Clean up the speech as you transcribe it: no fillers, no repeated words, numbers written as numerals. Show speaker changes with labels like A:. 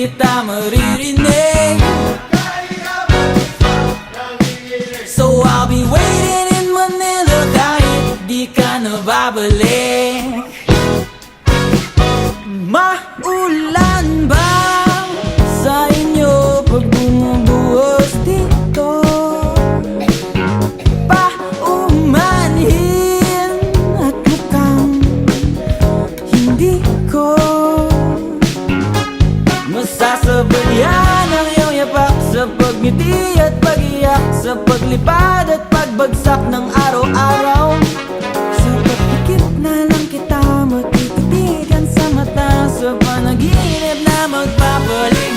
A: kita maririnig. So I'll be waiting in Manila kahit di ka na babalik. Maulan ba sa inyo pag bumubuhos dito? Paumanhin at mukhang hindi ko masasabayan ang iyong yapak sa pagngiti at pag-iyak, sa paglipad at pagbagsak ng araw-araw. Sa pagpikit na lang kita matititigan sa mata, sa panaginip na magpapalit.